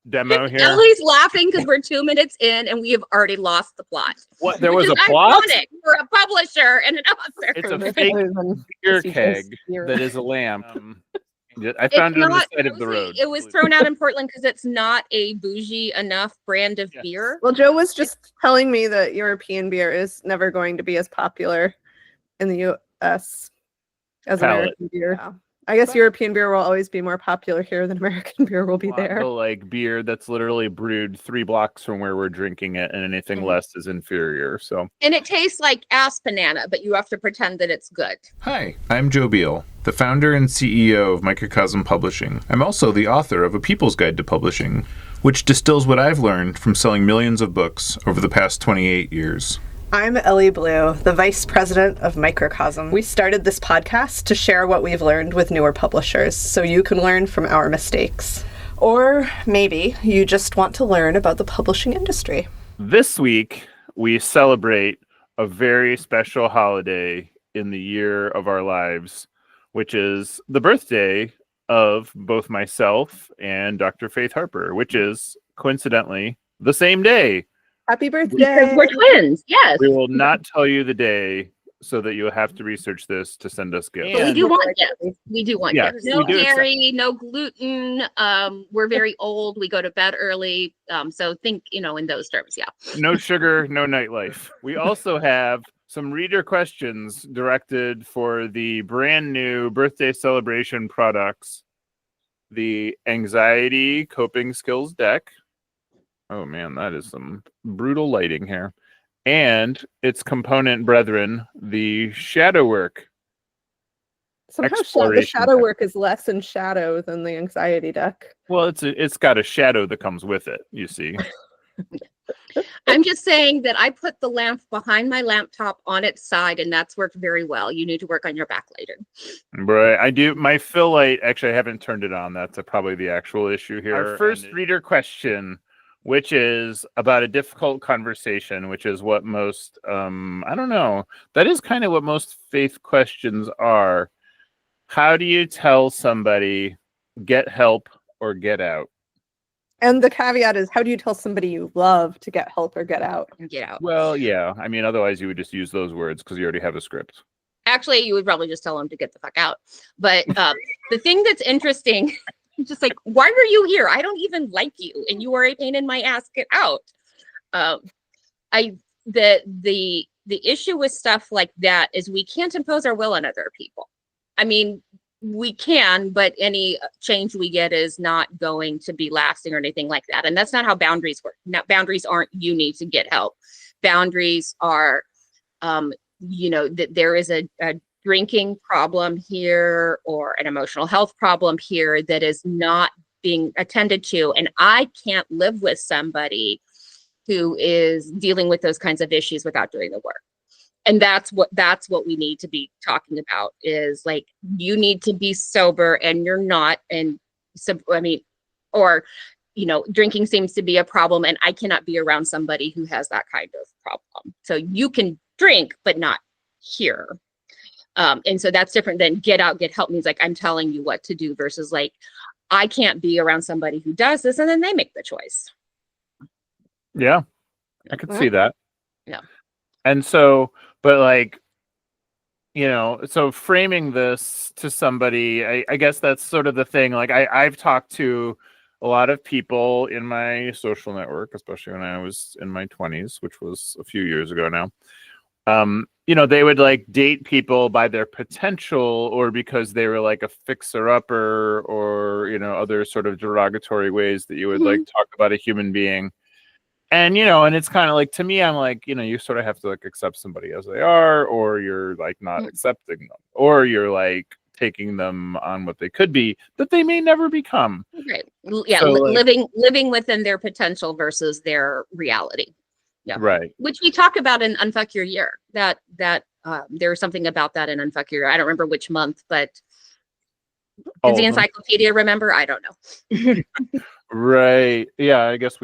demo here. Ellie's laughing because we're 2 minutes in and we have already lost the plot. What? There was a plot? Ironic. We're a publisher and an author. It's a fake beer keg that is a lamp. I found it on the side of the road. It was thrown out in Portland because it's not a bougie enough brand of beer. Well, Joe was just telling me that European beer is never going to be as popular in the U.S. as American beer. Yeah. I guess European beer will always be more popular here than American beer will be there. Like beer that's literally brewed 3 blocks from where we're drinking it, and anything less is inferior. So, and it tastes like ass banana, but you have to pretend that it's good. Hi, I'm Joe Beal, the founder and CEO of Microcosm Publishing. I'm also the author of A People's Guide to Publishing, which distills what I've learned from selling millions of books over the past 28 years. I'm Elly Blue, the Vice President of Microcosm. We started this podcast to share what we've learned with newer publishers, so you can learn from our mistakes. Or maybe you just want to learn about the publishing industry. This week, we celebrate a very special holiday in the year of our lives, which is the birthday of both myself and Dr. Faith Harper, which is, coincidentally, the same day. Happy birthday! Because we're twins, yes. We will not tell you the day so that you'll have to research this to send us gifts. But we do want gifts. We do want gifts. No dairy, no gluten. We're very old. We go to bed early. So think, in those terms, yeah. No sugar, no nightlife. We also have some reader questions directed for the brand new birthday celebration products, the Anxiety Coping Skills Deck. Oh man, that is some brutal lighting here. And its component brethren, the shadow work. Somehow the shadow work is less in shadow than the anxiety deck. Well, it's got a shadow that comes with it, you see. I'm just saying that I put the lamp behind my laptop on its side, and that's worked very well. You need to work on your backlighting. Right, I do. My fill light, actually, I haven't turned it on. That's probably the actual issue here. Our first reader question, which is about a difficult conversation, which is what most, I don't know, that is kind of what most faith questions are. How do you tell somebody, get help or get out? And the caveat is, how do you tell somebody you love to get help or get out? Get out. Well, yeah. I mean, otherwise you would just use those words because you already have a script. Actually, you would probably just tell them to get the fuck out. But the thing that's interesting... just like, why are you here? I don't even like you, and you are a pain in my ass. Get out. The issue with stuff like that is we can't impose our will on other people. I mean, we can, but any change we get is not going to be lasting or anything like that. And that's not how boundaries work. Now, boundaries aren't you need to get help. Boundaries are, that there is a drinking problem here or an emotional health problem here that is not being attended to. And I can't live with somebody who is dealing with those kinds of issues without doing the work. And that's what we need to be talking about is like, you need to be sober and you're not. And so, drinking seems to be a problem and I cannot be around somebody who has that kind of problem. So you can drink, but not here. And so that's different than get out, get help means like, I'm telling you what to do versus like, I can't be around somebody who does this and then they make the choice. Yeah, I could see that. Yeah. And so, but like, so framing this to somebody, I guess that's sort of the thing. Like I've talked to a lot of people in my social network, especially when I was in my 20s, which was a few years ago now. They would like date people by their potential or because they were like a fixer-upper or, other sort of derogatory ways that you would like talk about a human being. And, and it's kind of like, to me, I'm like, you sort of have to like accept somebody as they are, or you're like not accepting them, or you're like taking them on what they could be that they may never become. Right. Yeah. So, living within their potential versus their reality. Yeah. Right. Which we talk about in Unfuck Your Year. That there's something about that in Unfuck Your Year. I don't remember which month, but does the encyclopedia remember? I don't know. Right. Yeah, I guess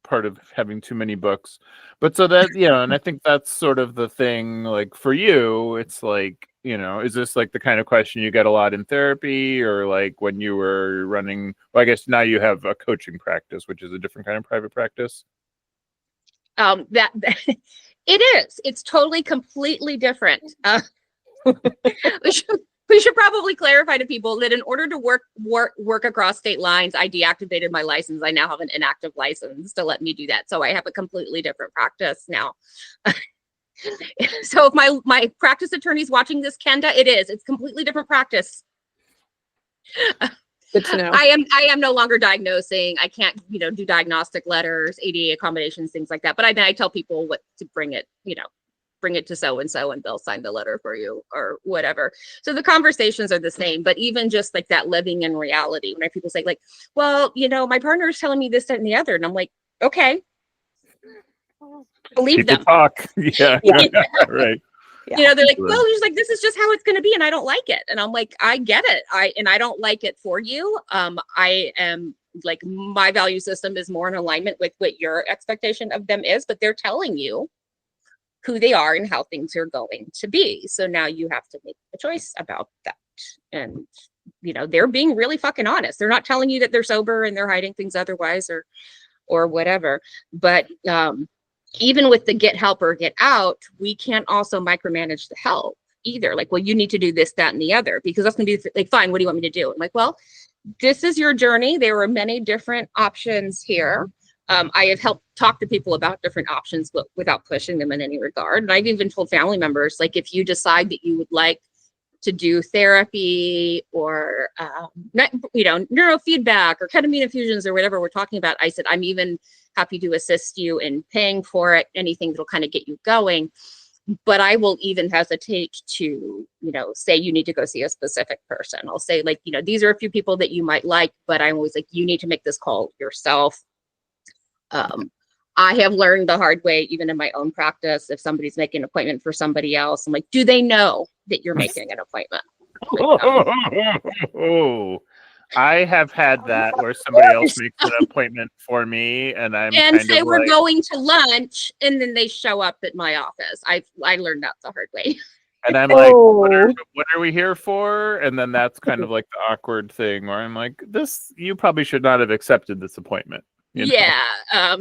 part of having too many books. But so that, and I think that's sort of the thing, like for you, it's like, is this like the kind of question you get a lot in therapy, or like when you were running, well, I guess now you have a coaching practice, which is a different kind of private practice. That it's totally completely different. We should probably clarify to people that in order to work across state lines, I deactivated my license. I now have an inactive license to let me do that. So I have a completely different practice now. So if my practice attorney's watching this, Kenda, it's completely different practice. Good to know. I am no longer diagnosing. I can't, do diagnostic letters, ADA accommodations, things like that. But I tell people what to bring it to so-and-so and they'll sign the letter for you or whatever. So the conversations are the same, but even just like that living in reality, when people say like, well, my partner is telling me this, that, and the other. And I'm like, okay, believe People them. talk. Yeah. Right. Yeah. They're like, well, just like, this is just how it's going to be. And I don't like it. And I'm like, I get it. I don't like it for you. I am like, my value system is more in alignment with what your expectation of them is, but they're telling you who they are and how things are going to be. So now you have to make a choice about that. And, they're being really fucking honest. They're not telling you that they're sober and they're hiding things otherwise or whatever. But, even with the get help or get out, we can't also micromanage the help either. Like, well, you need to do this, that, and the other, because that's going to be like, fine, what do you want me to do? I'm like, well, this is your journey. There were many different options here. I have helped talk to people about different options, but without pushing them in any regard. And I've even told family members, like, if you decide that you would like to do therapy or, neurofeedback or ketamine infusions or whatever we're talking about, I said, I'm even happy to assist you in paying for it, anything that'll kind of get you going. But I will even hesitate to, say you need to go see a specific person. I'll say, like, these are a few people that you might like, but I'm always like, you need to make this call yourself. I have learned the hard way, even in my own practice, if somebody's making an appointment for somebody else, I'm like, do they know that you're making an appointment? Oh, I have had that where somebody else makes an appointment for me, and I'm and kind say of we're like, going to lunch, and then they show up at my office. I learned that the hard way. and I'm like, what are we here for? And then that's kind of like the awkward thing where I'm like, you probably should not have accepted this appointment. Yeah.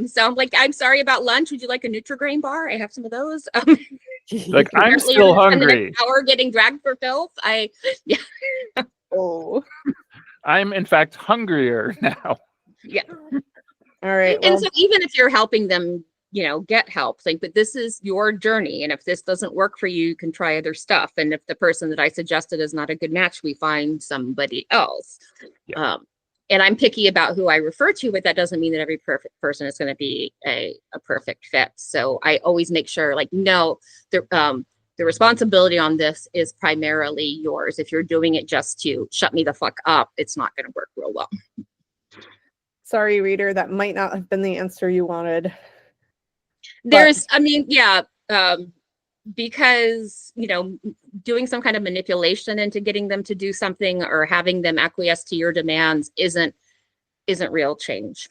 So I'm like, I'm sorry about lunch. Would you like a Nutri-Grain bar? I have some of those. Like, I'm still hungry. Hour getting dragged for filth. Yeah. Oh. I'm in fact hungrier now. Yeah. All right. And so even if you're helping them, get help, like, but this is your journey. And if this doesn't work for you, you can try other stuff. And if the person that I suggested is not a good match, we find somebody else. Yeah. And I'm picky about who I refer to, but that doesn't mean that every perfect person is going to be a perfect fit. So I always make sure, like, no, the responsibility on this is primarily yours. If you're doing it just to shut me the fuck up, it's not going to work real well. Sorry, reader, that might not have been the answer you wanted. Because, doing some kind of manipulation into getting them to do something or having them acquiesce to your demands isn't real change,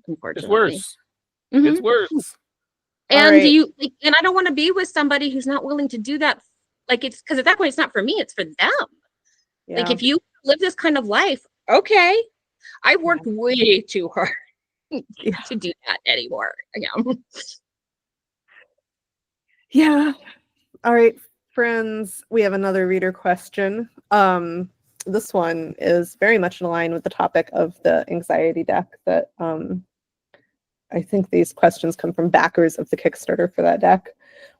unfortunately. It's worse. Mm-hmm. It's worse. And right. and I don't want to be with somebody who's not willing to do that. Like, it's because at that point, it's not for me, it's for them. Yeah. Like, if you live this kind of life, okay, I've worked way too hard to do that anymore. Yeah. All right, friends, we have another reader question. This one is very much in line with the topic of the anxiety deck that I think these questions come from backers of the Kickstarter for that deck.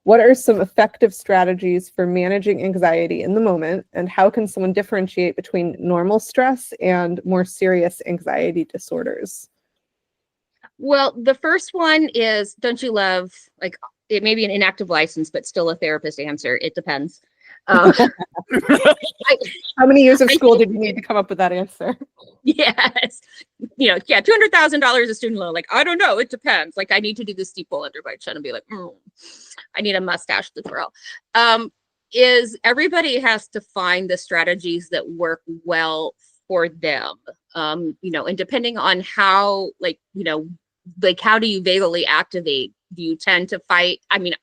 What are some effective strategies for managing anxiety in the moment, and how can someone differentiate between normal stress and more serious anxiety disorders? Well, the first one is, don't you love, like, it may be an inactive license, but still a therapist answer. It depends. How many years of school did you need to come up with that answer? Yes. $200,000 a student loan. Like, I don't know. It depends. Like, I need to do the steeple under my chin and be like, I need a mustache to twirl. Is everybody has to find the strategies that work well for them. And depending on how, how do you vaguely activate? Do you tend to fight? I mean,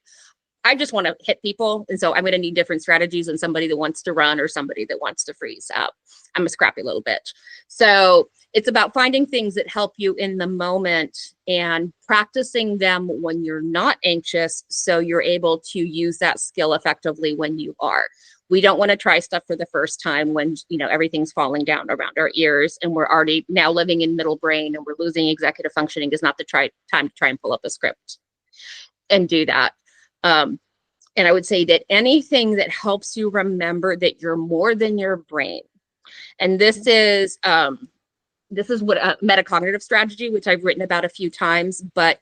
I just want to hit people. And so I'm going to need different strategies than somebody that wants to run or somebody that wants to freeze up. I'm a scrappy little bitch. So it's about finding things that help you in the moment and practicing them when you're not anxious, so you're able to use that skill effectively when you are. We don't want to try stuff for the first time when, everything's falling down around our ears and we're already now living in middle brain and we're losing executive functioning. Is not the time to try and pull up a script and do that. And I would say that anything that helps you remember that you're more than your brain. And this is what a metacognitive strategy, which I've written about a few times, but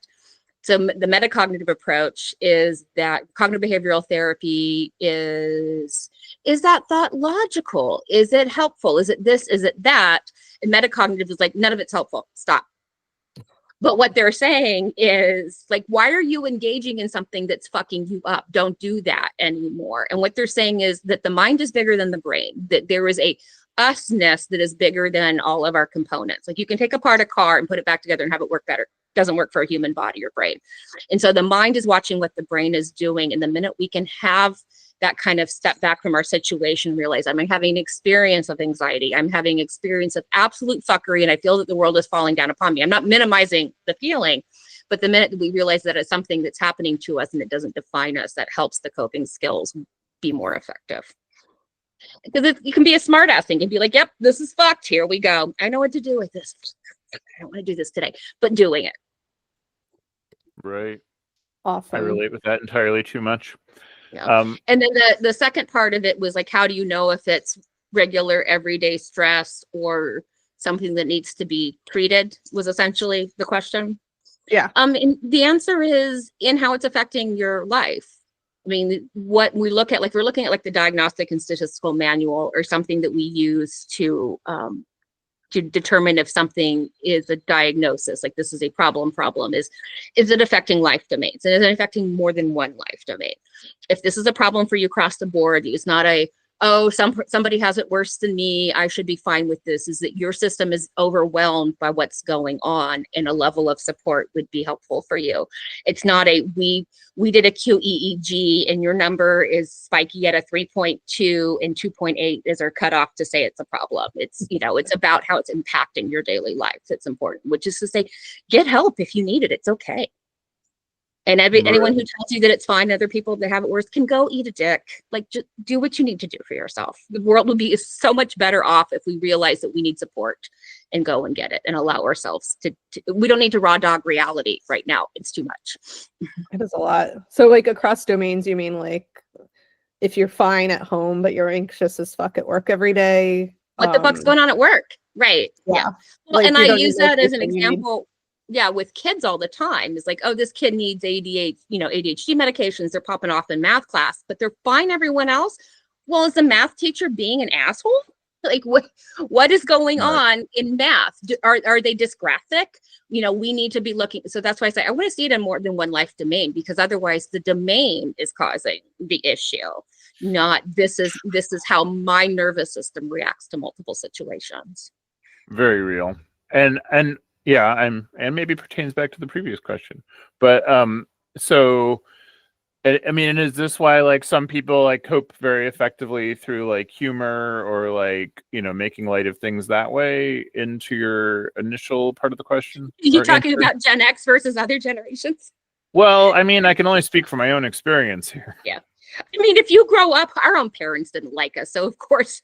so the metacognitive approach is that cognitive behavioral therapy is that thought logical? Is it helpful? Is it this? Is it that? And metacognitive is like, none of it's helpful. Stop. But what they're saying is like, why are you engaging in something that's fucking you up? Don't do that anymore. And what they're saying is that the mind is bigger than the brain, that there is a usness that is bigger than all of our components. Like you can take apart a car and put it back together and have it work better. Doesn't work for a human body or brain. And so the mind is watching what the brain is doing. And the minute we can have that kind of step back from our situation, realize I'm having an experience of anxiety. I'm having experience of absolute fuckery. And I feel that the world is falling down upon me. I'm not minimizing the feeling, but the minute that we realize that it's something that's happening to us and it doesn't define us, that helps the coping skills be more effective. Because you can be a smart ass thing and be like, yep, this is fucked. Here we go. I know what to do with this. I don't want to do this today, but doing it. Right. Awesome. I relate with that entirely too much. Yeah. And then the second part of it was like, how do you know if it's regular everyday stress or something that needs to be treated, was essentially the question. Yeah. And the answer is in how it's affecting your life. I mean, what we look at, like we're looking at like the diagnostic and statistical manual or something that we use to determine if something is a diagnosis, like this is a problem, is it affecting life domains? And is it affecting more than one life domain? If this is a problem for you across the board, it's not somebody has it worse than me, I should be fine with this, is that your system is overwhelmed by what's going on and a level of support would be helpful for you. It's not we did a QEEG and your number is spiky at a 3.2 and 2.8 is our cutoff to say it's a problem. It's, it's about how it's impacting your daily life. That's important, which is to say, get help if you need it. It's okay. And anyone who tells you that it's fine, other people that have it worse can go eat a dick. Like, just do what you need to do for yourself. The world would be so much better off if we realize that we need support and go and get it and allow ourselves to we don't need to raw dog reality right now. It's too much. It is a lot. So like across domains, you mean like if you're fine at home, but you're anxious as fuck at work every day. What the fuck's going on at work? Right. Yeah. Well, Like, and I use need that as an everything you need. example. Yeah, with kids all the time. It's like, oh, this kid needs ADHD medications. They're popping off in math class, but they're fine everyone else. Well, is the math teacher being an asshole? Like, what is going on in math? Are they dysgraphic? We need to be looking. So that's why I say I want to see it in more than one life domain, because otherwise the domain is causing the issue, not this is how my nervous system reacts to multiple situations. Very real. And yeah, and maybe pertains back to the previous question, but so I mean, and is this why like some people like cope very effectively through like humor or like making light of things that way into your initial part of the question? You're talking about Gen X versus other generations? Well, I mean, I can only speak from my own experience here. Yeah, I mean, if you grow up, our own parents didn't like us, so of course.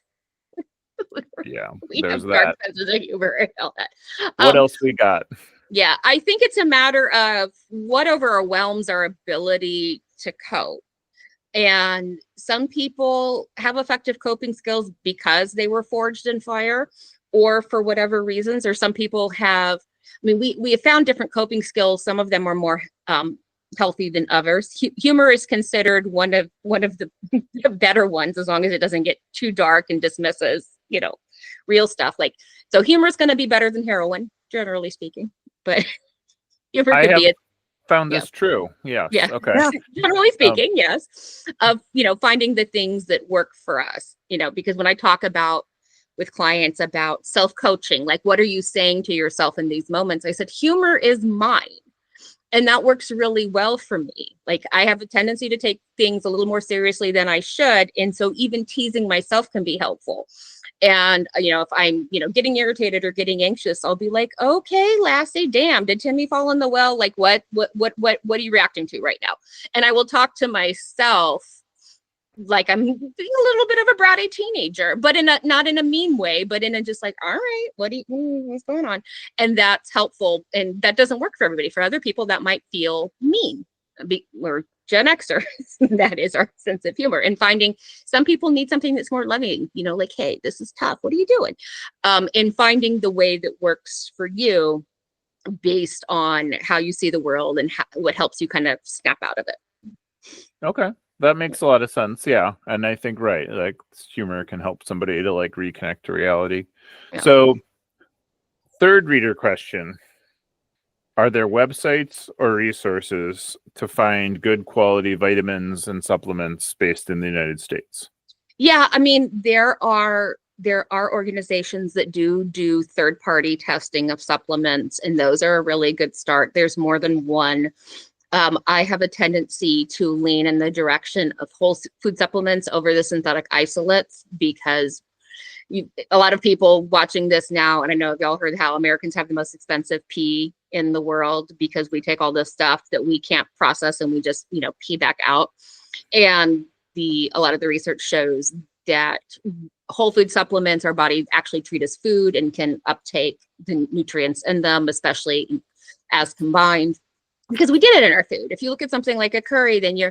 Yeah, we there's have that. senses of humor and all that. What else we got? Yeah, I think it's a matter of what overwhelms our ability to cope. And some people have effective coping skills because they were forged in fire or for whatever reasons, or some people have, I mean, we have found different coping skills. Some of them are more healthy than others. Humor is considered one of the better ones, as long as it doesn't get too dark and dismisses real stuff. Like, so humor is going to be better than heroin, generally speaking, but humor could be it. Found this true. Yes. Yeah. Okay. Generally speaking, yes. Of finding the things that work for us. Because when I talk about with clients about self-coaching, like what are you saying to yourself in these moments? I said, humor is mine. And that works really well for me. Like, I have a tendency to take things a little more seriously than I should. And so even teasing myself can be helpful. And, if I'm, getting irritated or getting anxious, I'll be like, okay, Lassie, damn, did Timmy fall in the well? Like, what are you reacting to right now? And I will talk to myself like I'm being a little bit of a bratty teenager, but not in a mean way, but in a just like, all right, what's going on? And that's helpful. And that doesn't work for everybody. For other people, that might feel mean. We're Gen Xers. That is our sense of humor. And finding some people need something that's more loving, like, hey, this is tough. What are you doing? And finding the way that works for you based on how you see the world and what helps you kind of snap out of it. Okay. That makes a lot of sense. Yeah. And I think, right, like humor can help somebody to like reconnect to reality. Yeah. So, third reader question. Are there websites or resources to find good quality vitamins and supplements based in the United States? Yeah, I mean, there are organizations that do third-party testing of supplements, and those are a really good start. There's more than one. I have a tendency to lean in the direction of whole food supplements over the synthetic isolates because a lot of people watching this now, and I know y'all heard how Americans have the most expensive pee in the world because we take all this stuff that we can't process and we just, pee back out. And a lot of the research shows that whole food supplements our body actually treat as food and can uptake the nutrients in them, especially as combined. Because we get it in our food. If you look at something like a curry, then you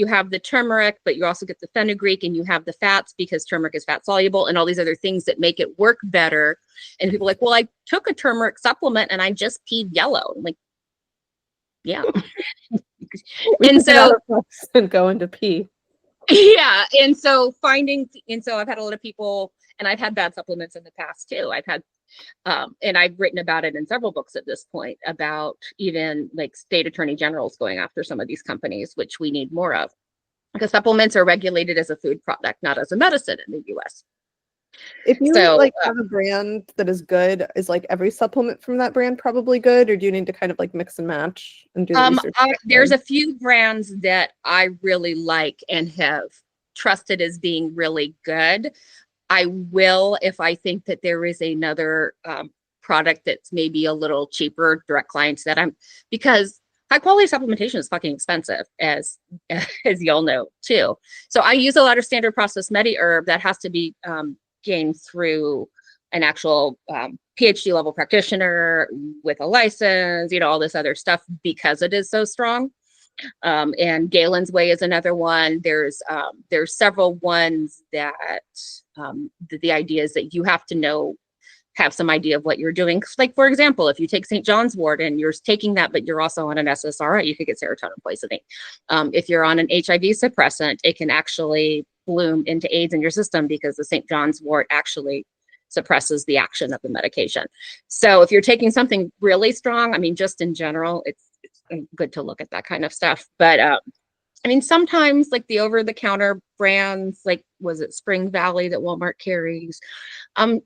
have the turmeric, but you also get the fenugreek and you have the fats because turmeric is fat soluble and all these other things that make it work better. And people are like, well, I took a turmeric supplement and I just peed yellow. I'm like, yeah. And so and go into pee. Yeah. And so I've had a lot of people, and I've had bad supplements in the past too. I've had and I've written about it in several books at this point about even like state attorney generals going after some of these companies, which we need more of because supplements are regulated as a food product, not as a medicine in the US. If you have a brand that is good, is like every supplement from that brand probably good, or do you need to kind of like mix and match and do the research? There's a few brands that I really like and have trusted as being really good. I will, if I think that there is another product that's maybe a little cheaper, direct clients because high quality supplementation is fucking expensive, as y'all know too. So I use a lot of standard processed MediHerb that has to be gained through an actual PhD level practitioner with a license, all this other stuff because it is so strong. And Galen's Way is another one. There's several ones that the idea is that you have to have some idea of what you're doing. Like, for example, if you take St. John's wort and you're taking that, but you're also on an SSRI, you could get serotonin poisoning. If you're on an HIV suppressant, it can actually bloom into AIDS in your system because the St. John's wort actually suppresses the action of the medication. So if you're taking something really strong, I mean, just in general, it's good to look at that kind of stuff. But I mean, sometimes like the over-the-counter brands, like was it Spring Valley that Walmart carries? Some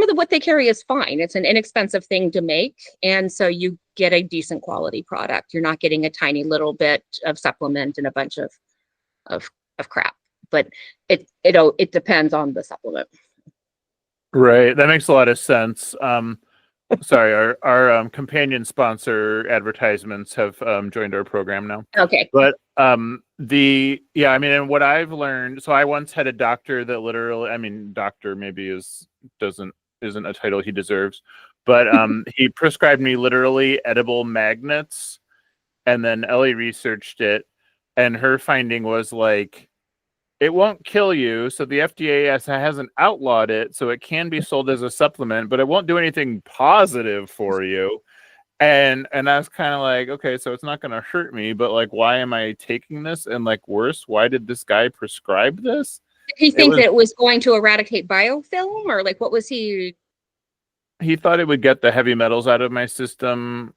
of what they carry is fine. It's an inexpensive thing to make, and so you get a decent quality product. You're not getting a tiny little bit of supplement and a bunch of crap. But it depends on the supplement. Right, that makes a lot of sense. Sorry, our companion sponsor advertisements have joined our program now. Okay. But and what I've learned, so I once had a doctor that literally, doctor maybe isn't a title he deserves, but he prescribed me literally edible magnets, and then Elly researched it, and her finding was like, it won't kill you, so the FDA hasn't outlawed it, so it can be sold as a supplement, but it won't do anything positive for you. And I was kind of like, okay, so it's not going to hurt me, but like, why am I taking this? And like, worse, why did this guy prescribe this? Did he think that it was going to eradicate biofilm, or like, what was he? he thought it would get the heavy metals out of my system.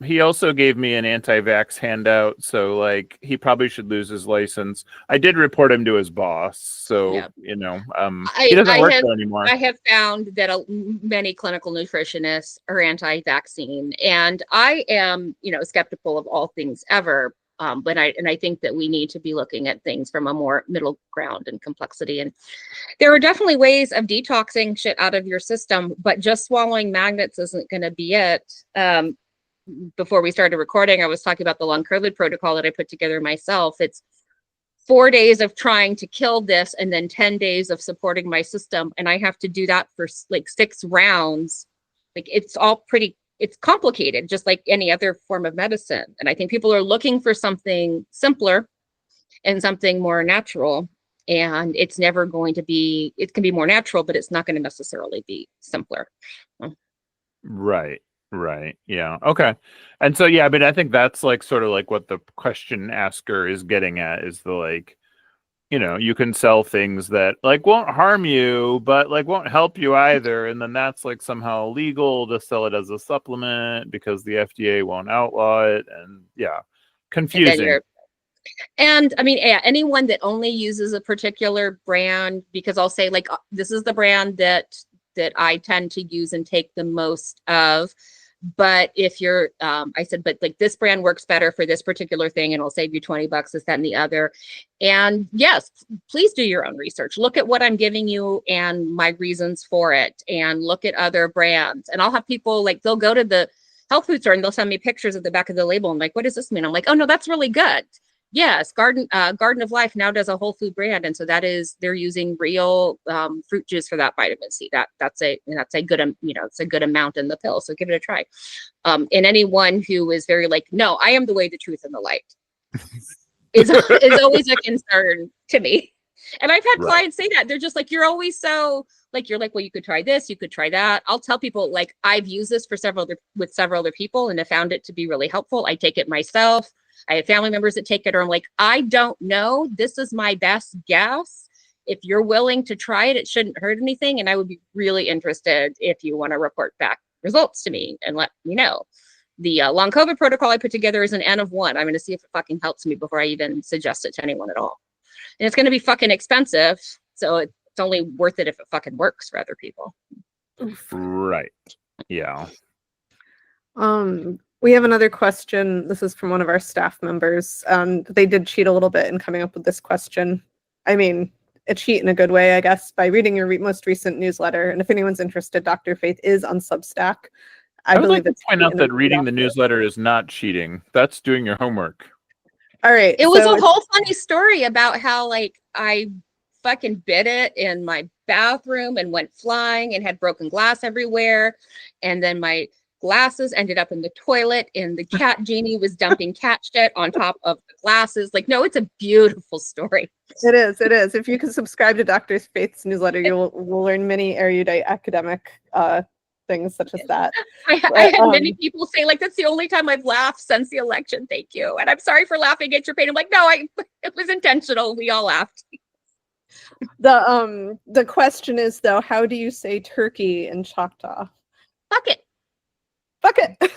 He also gave me an anti-vax handout, so like he probably should lose his license. I did report him to his boss, so Yeah. he doesn't work there anymore. I have found that many clinical nutritionists are anti-vaccine, and I am, skeptical of all things ever. But I think that we need to be looking at things from a more middle ground and complexity. And there are definitely ways of detoxing shit out of your system, but just swallowing magnets isn't going to be it. Before we started recording, I was talking about the long COVID protocol that I put together myself. It's 4 days of trying to kill this and then 10 days of supporting my system. And I have to do that for like 6 rounds. Like it's complicated, just like any other form of medicine. And I think people are looking for something simpler and something more natural. And it's never going to be, it can be more natural, but it's not going to necessarily be simpler. Right. Yeah. Okay. And so, yeah, I mean, I think that's like sort of like what the question asker is getting at is the like, you can sell things that like won't harm you, but like won't help you either. And then that's like somehow illegal to sell it as a supplement because the FDA won't outlaw it. And yeah, confusing. And I mean, anyone that only uses a particular brand, because I'll say like, this is the brand that I tend to use and take the most of. But if you're, I said, but like this brand works better for this particular thing and it'll save you $20, this, that, and the other. And yes, please do your own research. Look at what I'm giving you and my reasons for it, and look at other brands. And I'll have people like, they'll go to the health food store and they'll send me pictures of the back of the label. And like, what does this mean? I'm like, oh no, that's really good. Yes, Garden of Life now does a whole food brand, and so they're using real fruit juice for that vitamin C. That's a good it's a good amount in the pill. So give it a try. And anyone who is very like, no, I am the way, the truth, and the light is always a concern to me. And I've had clients say that they're just like, you're always so like, you're like, well, you could try this, you could try that. I'll tell people like I've used this with several other people and have found it to be really helpful. I take it myself. I have family members that take it, or I'm like, I don't know. This is my best guess. If you're willing to try it, it shouldn't hurt anything. And I would be really interested if you want to report back results to me and let me know. The long COVID protocol I put together is an N of 1. I'm going to see if it fucking helps me before I even suggest it to anyone at all. And it's going to be fucking expensive. So it's only worth it if it fucking works for other people. Right. Yeah. We have another question. This is from one of our staff members. They did cheat a little bit in coming up with this question. I mean, a cheat in a good way, I guess, by reading your most recent newsletter. And if anyone's interested, Dr. Faith is on Substack. I would like to point out that reading the newsletter is not cheating. That's doing your homework. All right. It was a whole funny story about how like I fucking bit it in my bathroom and went flying and had broken glass everywhere. And then my glasses ended up in the toilet and the cat genie was dumping cat shit on top of the glasses. Like, no, it's a beautiful story. It is. If you can subscribe to Dr. Faith's newsletter, will learn many erudite academic things such as that. I had many people say, like, that's the only time I've laughed since the election. Thank you. And I'm sorry for laughing at your pain. I'm like, no, it was intentional. We all laughed. The question is, though, how do you say turkey in Choctaw? Fuck it. Fuck it.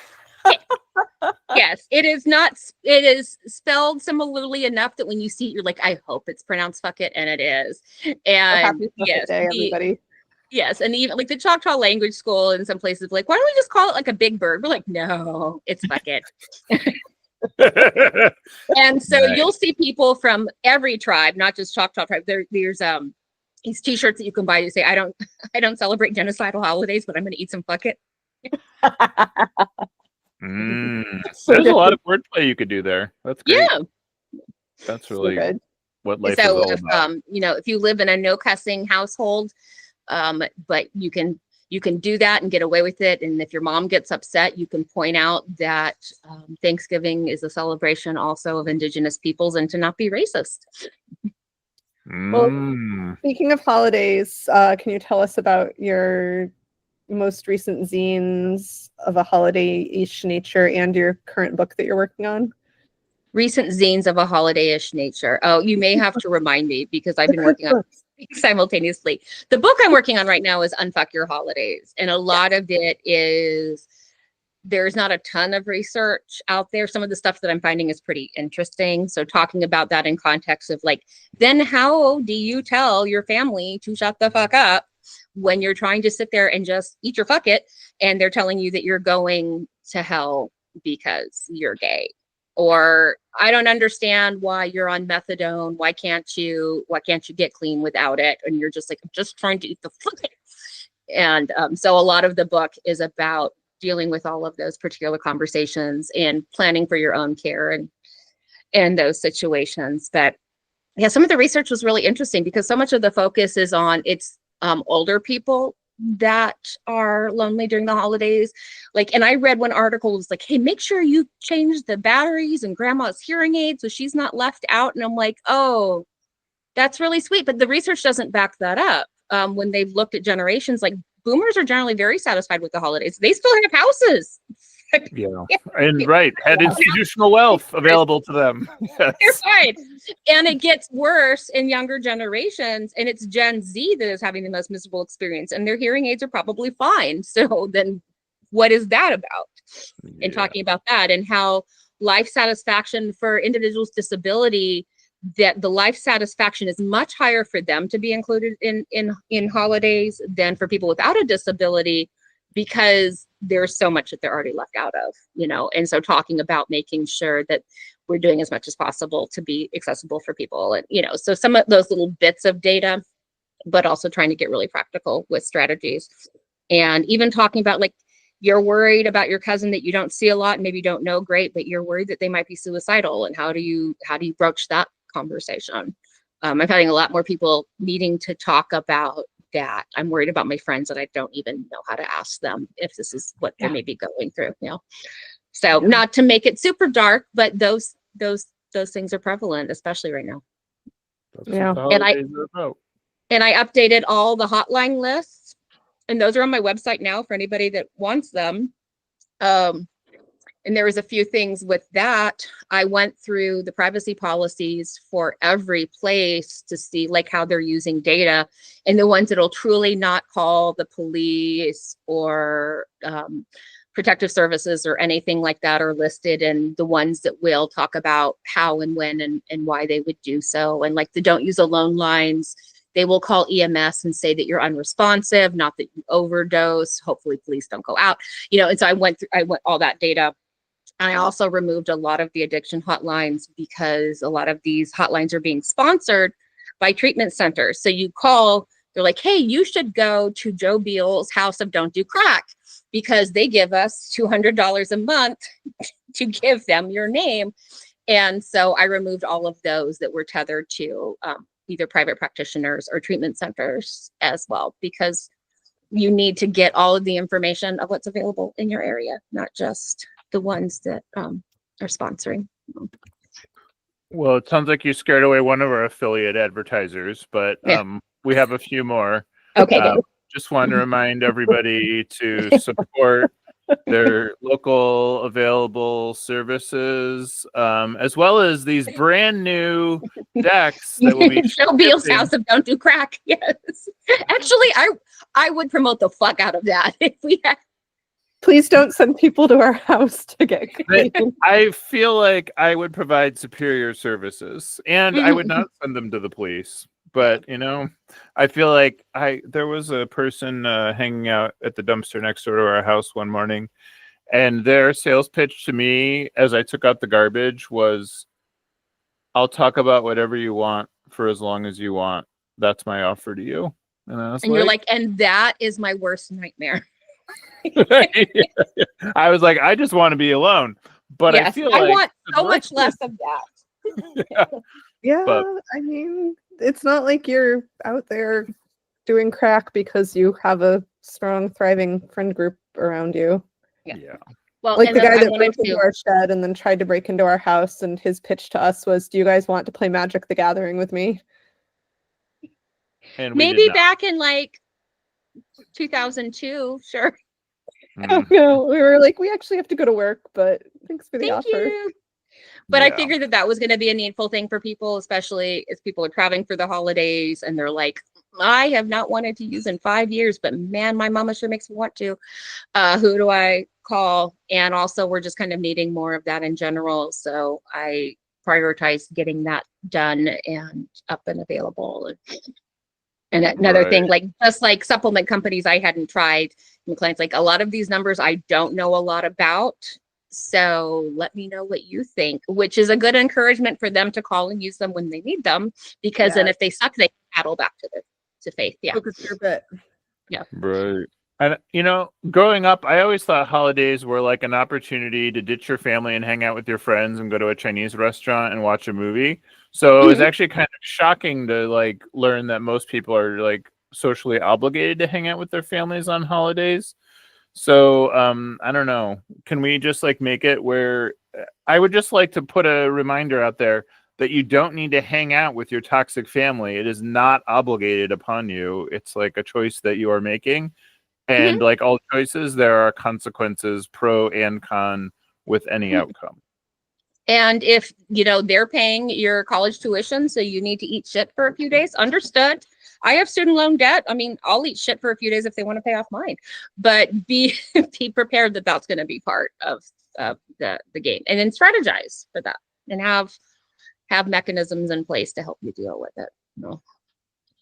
Yes, it is not. It is spelled similarly enough that when you see it, you're like, I hope it's pronounced fuck it, and it is. And yes, day, everybody. Yes, and even like the Choctaw language school in some places, like, why don't we just call it like a big bird? We're like, no, it's fuck it. And so you'll see people from every tribe, not just Choctaw tribe. There's these T-shirts that you can buy. You say, I don't celebrate genocidal holidays, but I'm going to eat some fuck it. There's a lot of wordplay you could do there. That's great. Yeah, that's really good. What life is all about. If you live in a no cussing household, but you can do that and get away with it. And if your mom gets upset, you can point out that Thanksgiving is a celebration also of Indigenous peoples and to not be racist. Well, speaking of holidays, can you tell us about your most recent zines of a holiday-ish nature and your current book that you're working on? Recent zines of a holiday-ish nature. Oh, you may have to remind me because I've been working on simultaneously. The book I'm working on right now is Unfuck Your Holidays. And a lot of it is, there's not a ton of research out there. Some of the stuff that I'm finding is pretty interesting. So talking about that in context of like, then how do you tell your family to shut the fuck up when you're trying to sit there and just eat your fuck it, and they're telling you that you're going to hell because you're gay? Or I don't understand why you're on methadone. Why can't you get clean without it? And you're just like, I'm just trying to eat the fuck it. And so a lot of the book is about dealing with all of those particular conversations and planning for your own care and those situations. But yeah, some of the research was really interesting because so much of the focus is on older people that are lonely during the holidays. Like, and I read one article was like, hey, make sure you change the batteries in grandma's hearing aid so she's not left out. And I'm like, oh, that's really sweet. But the research doesn't back that up. When they've looked at generations, like boomers are generally very satisfied with the holidays. They still have houses. Yeah. And had institutional wealth available to them. Yes. You're right. And it gets worse in younger generations. And it's Gen Z that is having the most miserable experience. And their hearing aids are probably fine. So then what is that about? And talking about that and how life satisfaction for individuals with disability, that the life satisfaction is much higher for them to be included in holidays than for people without a disability, because there's so much that they're already left out of, and so talking about making sure that we're doing as much as possible to be accessible for people. And, so some of those little bits of data, but also trying to get really practical with strategies. And even talking about like, you're worried about your cousin that you don't see a lot and maybe don't know great, but you're worried that they might be suicidal. And how do you broach that conversation? I'm finding a lot more people needing to talk about that. I'm worried about my friends that I don't even know how to ask them if this is what they may be going through. So not to make it super dark, but those things are prevalent, especially right now. And I updated all the hotline lists, and those are on my website now for anybody that wants them. And there was a few things with that. I went through the privacy policies for every place to see like how they're using data, and the ones that'll truly not call the police or protective services or anything like that are listed, and the ones that will talk about how and when and why they would do so. And like the don't use alone lines, they will call EMS and say that you're unresponsive, not that you overdose. Hopefully police don't go out, and so I went all that data. And I also removed a lot of the addiction hotlines because a lot of these hotlines are being sponsored by treatment centers. So you call, they're like, hey, you should go to Joe Beal's House of Don't Do Crack because they give us $200 a month to give them your name. And so I removed all of those that were tethered to either private practitioners or treatment centers as well, because you need to get all of the information of what's available in your area, not just the ones that are sponsoring. Well, it sounds like you scared away one of our affiliate advertisers, but we have a few more. Okay, good. Just want to remind everybody to support their local available services, as well as these brand new decks that will be Joe Beal's House of Don't Do Crack. Yes, actually, I would promote the fuck out of that if we had. Please don't send people to our house to get clean. I feel like I would provide superior services, and I would not send them to the police. But, I feel like there was a person hanging out at the dumpster next door to our house one morning, and their sales pitch to me as I took out the garbage was, I'll talk about whatever you want for as long as you want. That's my offer to you. And you're like, and that is my worst nightmare. I was like, I just want to be alone, but yes, I feel like I want so much less of that. But, I mean, it's not like you're out there doing crack because you have a strong, thriving friend group around you. Yeah. Well, like the guy that broke into our shed and then tried to break into our house, and his pitch to us was, "Do you guys want to play Magic the Gathering with me?" And maybe back in like 2002, sure. Oh no, we were like, we actually have to go to work, but thanks for the offer. You. But I Yeah. figured that that was going to be a needful thing for people, especially as people are traveling for the holidays and they're like, I have not wanted to use in 5 years, but man, my mama sure makes me want to. Who do I call? And also, we're just kind of needing more of that in general. So I prioritized getting that done and up and available. And another Right. thing, like just like supplement companies I hadn't tried, and clients, like a lot of these numbers I don't know a lot about. So let me know what you think, which is a good encouragement for them to call and use them when they need them, because then if they suck, they paddle back to faith. Yeah. Focus your bit. Right. And growing up, I always thought holidays were like an opportunity to ditch your family and hang out with your friends and go to a Chinese restaurant and watch a movie. So it was actually kind of shocking to like learn that most people are like socially obligated to hang out with their families on holidays. So I don't know. Can we just like make it where I would just like to put a reminder out there that you don't need to hang out with your toxic family. It is not obligated upon you. It's like a choice that you are making. And like all choices, there are consequences, pro and con, with any outcome. And if, they're paying your college tuition, so you need to eat shit for a few days, understood. I have student loan debt. I mean, I'll eat shit for a few days if they want to pay off mine, but be prepared that that's going to be part of the game, and then strategize for that and have mechanisms in place to help you deal with it.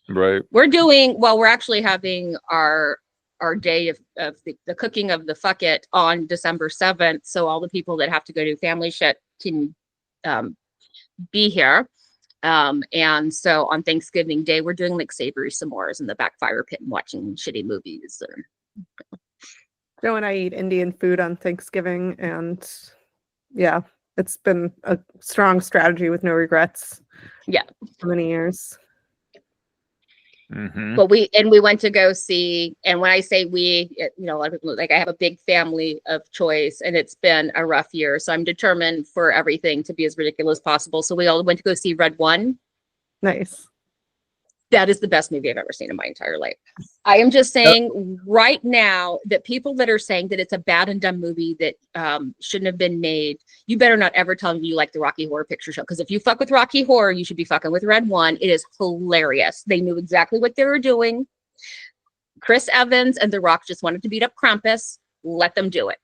Right. We're actually having our day of the cooking of the fuck it on December 7th. So all the people that have to go do family shit can be here. And so on Thanksgiving Day, we're doing like savory s'mores in the back fire pit and watching shitty movies. Joe and I eat Indian food on Thanksgiving, and yeah, it's been a strong strategy with no regrets. Yeah. For many years. Mm-hmm. But we went to go see, and when I say we, a lot of people, like I have a big family of choice, and it's been a rough year. So I'm determined for everything to be as ridiculous as possible. So we all went to go see Red One. Nice. That is the best movie I've ever seen in my entire life. I am just saying right now that people that are saying that it's a bad and dumb movie that shouldn't have been made, you better not ever tell me you like the Rocky Horror Picture Show. Because if you fuck with Rocky Horror, you should be fucking with Red One. It is hilarious. They knew exactly what they were doing. Chris Evans and The Rock just wanted to beat up Krampus. Let them do it.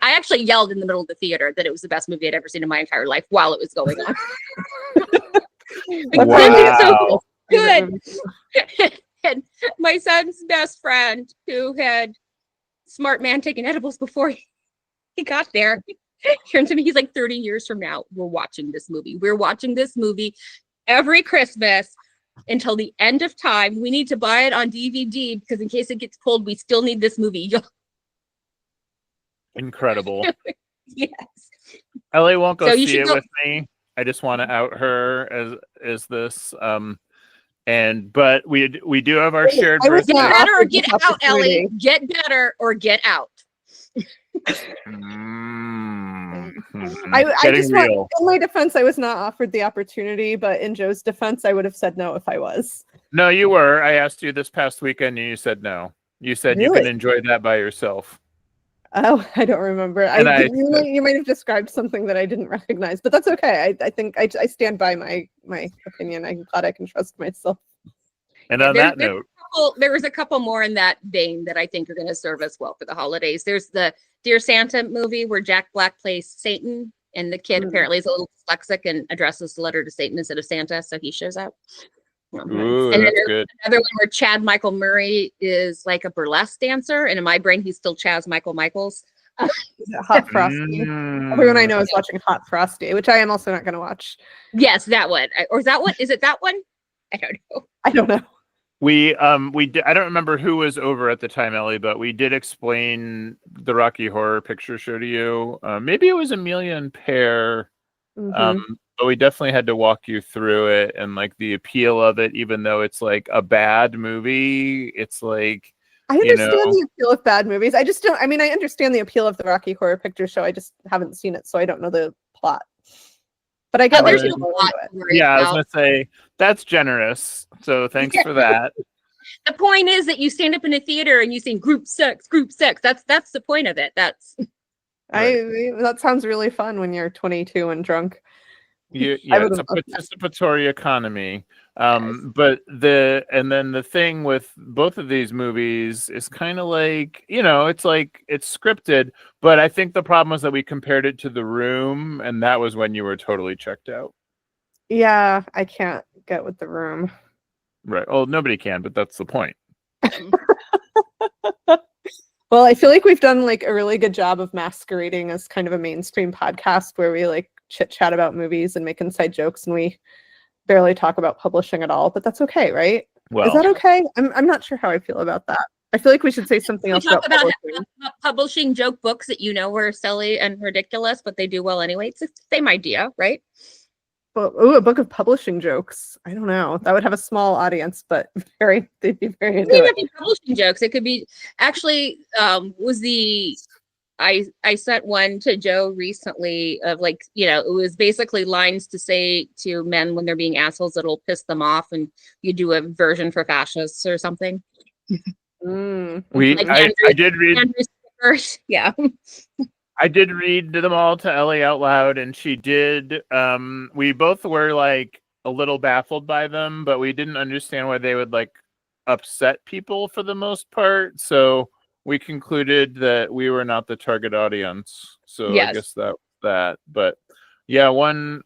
I actually yelled in the middle of the theater that it was the best movie I'd ever seen in my entire life while it was going on. Wow. So good. And my son's best friend, who had smart man taking edibles before he got there, turned to me, he's like, 30 years from now, we're watching this movie. We're watching this movie every Christmas until the end of time. We need to buy it on DVD because in case it gets pulled, we still need this movie. Incredible. Yes. Elly won't go So you see should it go- with me. I just want to out her as this. But we do have our shared I was birthday. not Get better or offered get this out, Elly. opportunity. Get better or get out. I Getting just real. want, in my defense, I was not offered the opportunity, but in Joe's defense, I would have said no if I was. No, you were. I asked you this past weekend and you said no. You said you can Really? enjoy that by yourself. Oh, I don't remember. You might have described something that I didn't recognize, but that's okay. I think I stand by my opinion. I'm glad I can trust myself. And on that note, There was a couple more in that vein that I think are going to serve us well for the holidays. There's the Dear Santa movie where Jack Black plays Satan, and the kid apparently is a little dyslexic and addresses the letter to Satan instead of Santa, so he shows up. ooh, And then that's there's good. another one where Chad Michael Murray is like a burlesque dancer, and in my brain he's still Chaz Michael Michaels. Is it Hot Frosty? Everyone I know is watching Hot Frosty, which I am also not going to watch. Yes, that one. Or is that one? Is it that one? I don't know. I don't know. We did, I don't remember who was over at the time, Elly, but we did explain the Rocky Horror Picture Show to you. Maybe it was Amelia and Pear. Mhm. But we definitely had to walk you through it and like the appeal of it, even though it's like a bad movie. It's like, I understand the appeal of bad movies. I just don't. I mean, I understand the appeal of the Rocky Horror Picture Show. I just haven't seen it, so I don't know the plot. But I get why There's no people are plot into it. to worry yeah, I was about. gonna say that's generous. So thanks for that. The point is that you stand up in a theater and you sing group sex, group sex. That's the point of it. That's That sounds really fun when you're 22 and drunk. Yeah, I it's a would've loved that. participatory economy. Yes. But the thing with both of these movies is kind of like, it's like it's scripted, but I think the problem was that we compared it to The Room, and that was when you were totally checked out. Yeah, I can't get with The Room. Right. Well, nobody can, but that's the point. Well, I feel like we've done like a really good job of masquerading as kind of a mainstream podcast where we like chit chat about movies and make inside jokes, and we barely talk about publishing at all. But that's okay, right? Well, Is that okay? I'm not sure how I feel about that. I feel like we should say something We else talk about about publishing. publishing joke books that are silly and ridiculous, but they do well anyway. It's the same idea, right? But a book of publishing jokes. I don't know. That would have a small audience, but they'd be very It into doesn't it. have to be publishing jokes. It could be actually I sent one to Joe recently of like, it was basically lines to say to men when they're being assholes that'll piss them off, and you do a version for fascists or something. Mm. Like I did read. Andrew Stickers. Yeah. I did read them all to Elly out loud, and she did. We both were like a little baffled by them, but we didn't understand why they would like upset people for the most part. So we concluded that we were not the target audience. So Yes. I guess that. But one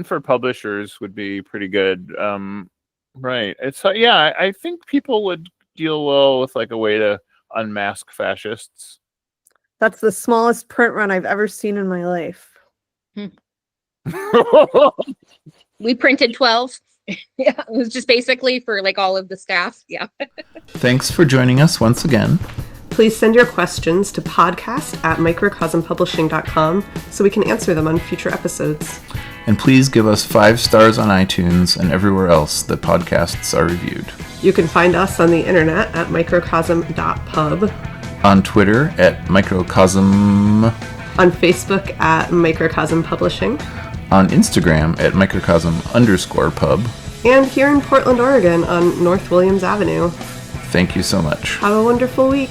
for publishers would be pretty good. Right. It's I think people would deal well with like a way to unmask fascists. That's the smallest print run I've ever seen in my life. We printed 12. Yeah, it was just basically for like all of the staff. Yeah. Thanks for joining us once again. Please send your questions to podcast@microcosmpublishing.com so we can answer them on future episodes. And please give us 5 stars on iTunes and everywhere else that podcasts are reviewed. You can find us on the internet at microcosm.pub, On Twitter at Microcosm, on Facebook at Microcosm Publishing, on Instagram at Microcosm_pub. and here in Portland, Oregon on North Williams Avenue. Thank you so much. Have a wonderful week.